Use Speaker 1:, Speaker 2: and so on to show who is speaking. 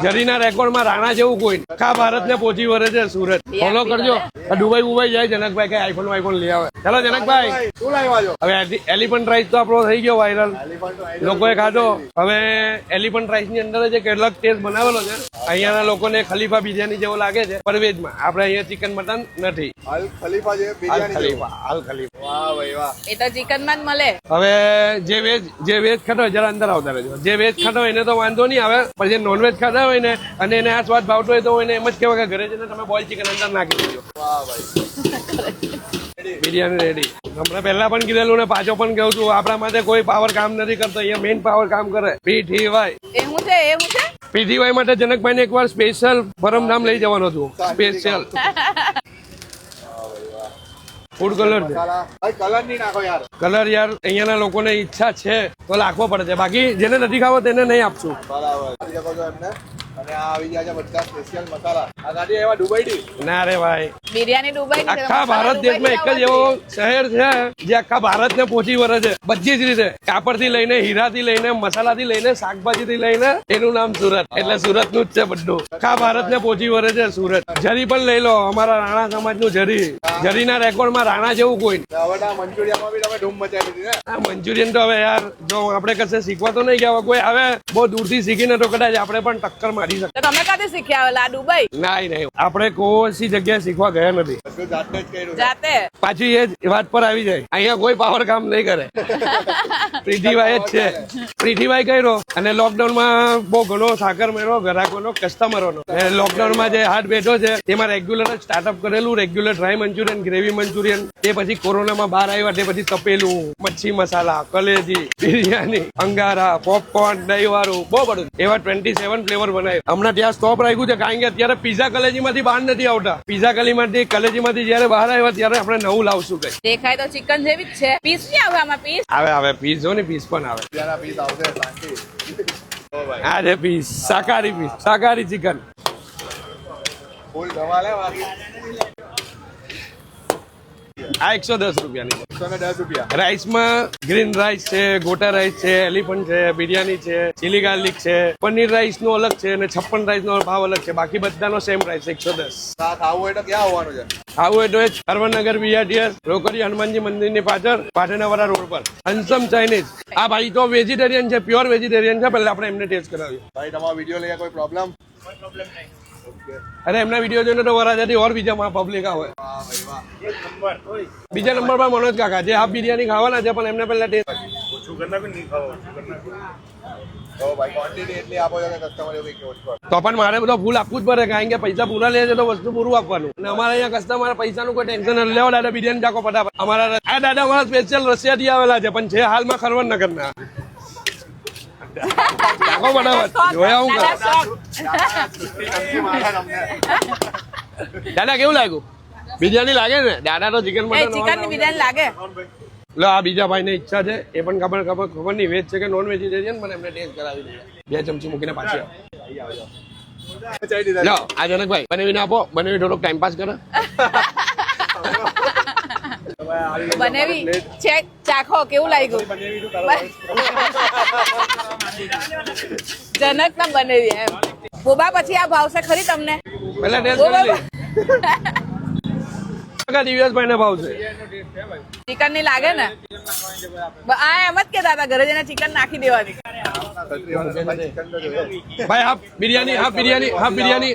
Speaker 1: જરીના રેકોર્ડમાં રાણા જેવું કોઈ આખા ભારતને પહોંચી વળે છે સુરત. ફોલો કરજો. દુબઈ જાય જનકભાઈ કઈ આઈફોન લઈ આવે. ચાલો જનકભાઈ
Speaker 2: શું લાવ્યા છો?
Speaker 1: હવે એલિફન્ટ રાઈસ તો આપણો થઈ ગયો વાયરલ, લોકોએ ખાધો. હવે એલિફન્ટ રાઈસ ની અંદર જે કેટલાક ટેસ્ટ બનાવેલો છે અહીંયાના લોકોને ખલીફા બિરયાની જેવો લાગે છે પરવેજમાં. આપણે અહીંયા ચિકન મટન નથી.
Speaker 2: અલ ખલીફા જે બિરયાની
Speaker 1: અલ ખલીફા.
Speaker 2: વાહ ભાઈ વાહ.
Speaker 3: એ તો ચિકન માં જ મળે.
Speaker 1: હવે જે વેજ ખાતો હોય જરા અંદર આવતા રહેજો. જે વેજ ખાતો હોય એને તો વાંધો નહીં આવે, પણ જે નોનવેજ ખાતા હોય ને અને એને આ સ્વાદ ભાવતો હોય તો એને એમ જ કહેવાય કે ઘરે જઈને તમે બોઇલ ચિકન અંદર નાખી દેજો.
Speaker 2: વાહ ભાઈ.
Speaker 1: બિરયાની રેડી. હમણાં પહેલા પણ કીધેલું ને પાછો પણ કહું છું, આપણા માટે કોઈ પાવર કામ નથી કરતો, અહીંયા મેઇન પાવર કામ કરે PTY.
Speaker 3: એ હું છે
Speaker 1: PTY માટે જનકભાઈ ને એકવાર સ્પેશિયલ પરમધામ લઈ જવાનો છું. સ્પેશિયલ ફૂડ કલર છે.
Speaker 2: કલર નહીં નાખો યાર.
Speaker 1: કલર યાર અહીંયાના લોકોને ઈચ્છા છે તો નાખવો પડે છે, બાકી જેને નથી ખાવો તેને નહીં આપશું.
Speaker 2: બરાબર એમને. અને આ આવી ગયા છે બધા સ્પેશિયલ મસાલા. આ ગાડી એવા દુબઈથી.
Speaker 1: ના રે ભાઈ,
Speaker 3: બિરયાની દુબઈ
Speaker 1: આખા ભારત દેશમાં એક જ એવો શહેર છે જે આખા ભારતને પહોંચી વળે છે બધી જ રીતે. કાપડ થી લઈને, હીરા થી લઈને, મસાલા થી લઈને, શાકભાજી થી લઈને, એનું નામ સુરત. એટલે સુરત નું જ છે બધું. આખા ભારતને પહોંચી વળે છે સુરત. જરી પણ લઈ લો, અમારા રાણા સમાજ નું જરીના રેકોર્ડમાં રાણા જેવું કોઈ.
Speaker 2: હવે મંચુરિયનમાં બી તમે ધૂમ મચાવી દીધી ને.
Speaker 1: આ મંચુરિયન તો હવે યાર જો આપણે કશે શીખવા તો નહીં ગયા, કોઈ આવે બહુ દૂરથી શીખીને તો કદાચ આપણે પણ ટક્કર મારી શકે.
Speaker 3: તમે કાથી શીખ્યા આવેલા દુબઈ?
Speaker 1: નહીં, આપણે કોઈ જગ્યાએ શીખવા ગયા નથી.
Speaker 2: જાતે જ કર્યું.
Speaker 3: જાતે
Speaker 1: પાછી એ જ વાત પર આવી જાય, અહીંયા કોઈ પાવર કામ નહીં કરે. પ્રીતિભાઈ જ છે. પ્રીતિભાઈ કર્યો અને લોકડાઉનમાં બહુ ઘણો સાકર મેળવો ગ્રાહકોનો, કસ્ટમરોનો. લોકડાઉનમાં જે હાથ બેઠો છે તેમાં રેગ્યુલર જ સ્ટાર્ટઅપ કરેલું, regular dry Manchurian, gravy Manchurian. તે પછી કોરોનામાં બહાર આવ્યા તે પછી તપેલું, મચ્છી મસાલા, કલેજી, બિરયાની, અંગારા, પોપકોર્ન, દહીં વાળું, બહુ બધું. એવા 27 ફ્લેવર બનાવ્યું. હમણાં ત્યાં સ્ટોપ રાખ્યું છે કારણ કે અત્યારે પીઝા કલેજીમાંથી બહાર નથી આવતા. પીઝા કલેજીમાંથી જયારે બહાર આવ્યા ત્યારે આપણે નવું લાવશું કઈ.
Speaker 3: દેખાય તો ચિકન જેવી જ છે. પીસ નહીં આવે આમાં? પીસ
Speaker 1: આવે પીસ જો ને, પીસ પણ આવે.
Speaker 2: ત્યાંના પીસ આવશે શાંતિ.
Speaker 1: આ છે પીસ, શાકાહારી ચિકન.
Speaker 2: ફૂલ ધમાલ હે બાકી.
Speaker 1: આ 110 રૂપિયાની.
Speaker 2: 110 રૂપિયા.
Speaker 1: રાઈસમાં ગ્રીન રાઈસ છે, ગોટા રાઈસ છે, એલિફન્ટ છે, બિરયાની છે, ચીલી ગાર્લિક છે, પનીર રાઈસ નો અલગ છે અને 56 રાઈસ નો ભાવ અલગ છે. બાકી બધાનો સેમ રાઈસ 110.
Speaker 2: ખાવું હોય તો ક્યાં આવવાનું છે?
Speaker 1: આવું હોય તો એ હરવનગર BRTS રોકડી હનુમાનજી મંદિરની પાછળ પાટણવાળા રોડ પર અંસમ ચાઇનીઝ. આ ભાઈ તો વેજીટેરિયન છે, પ્યોર વેજીટેરિયન છે. પહેલા આપણે એમને ટેસ્ટ કરાવીએ.
Speaker 2: ભાઈ તમારો વિડીયો લઈએ કોઈ પ્રોબ્લેમ?
Speaker 1: અરે એમના વિડીયો જોઈને તો વરાજાથી ઓર બીજા પબ્લિક આવે. બીજા નંબર પર મનોજ કાકા જે હાફ બિરયાની ખાવાના છે પણ એમને પહેલા ટેસ્ટ તો પણ મારે બધો ફૂલ આપવું જ પડે કારણ કે પૈસા પૂરા લે છે તો વસ્તુ પૂરું આપવાનું. અને અમારે અહીંયા કસ્ટમર પૈસાનું કોઈ ટેન્શન નથી લેવો. દાદા બિરયાની ચાકો ફટાફટ. અમારા આ દાદા અમારા સ્પેશિયલ રશિયાથી આવેલા છે પણ છે હાલમાં ખરવન નગરના. ચાકો ફટાફટ જોયા હું દાદા કેવું લાગ્યું? બિરયાની લાગે ને દાદા તો ચિકન
Speaker 3: ચિકન ની બિરયાની લાગે.
Speaker 1: લો આ બીજા ભાઈ ને ઈચ્છા છે, એ પણ ખબર નહીં વેજ છે કે નોન વેજીટેરિયન, મને એમને ટેસ્ટ કરાવી દઈએ. 2 ચમચી મૂકીને પાછી લો. આ જનકભાઈ બનાવીને આપો, બનાવી થોડોક ટાઈમ પાસ કરે.
Speaker 3: બનેવી છે ચાખો કેવું લાગ્યું? જનક ના બનેવી એમ. બોબા પછી આ ભાવશે ખરી તમને?
Speaker 1: પહેલા ટેસ્ટ કરી લે. દિવસભાઈ ને ભાવ છે
Speaker 3: ચિકન ની લાગે ને? આ એમ જ કેતા હતા ઘરે જઈને ચિકન નાખી દેવાની.
Speaker 1: ભાઈ હાફ બિરયાની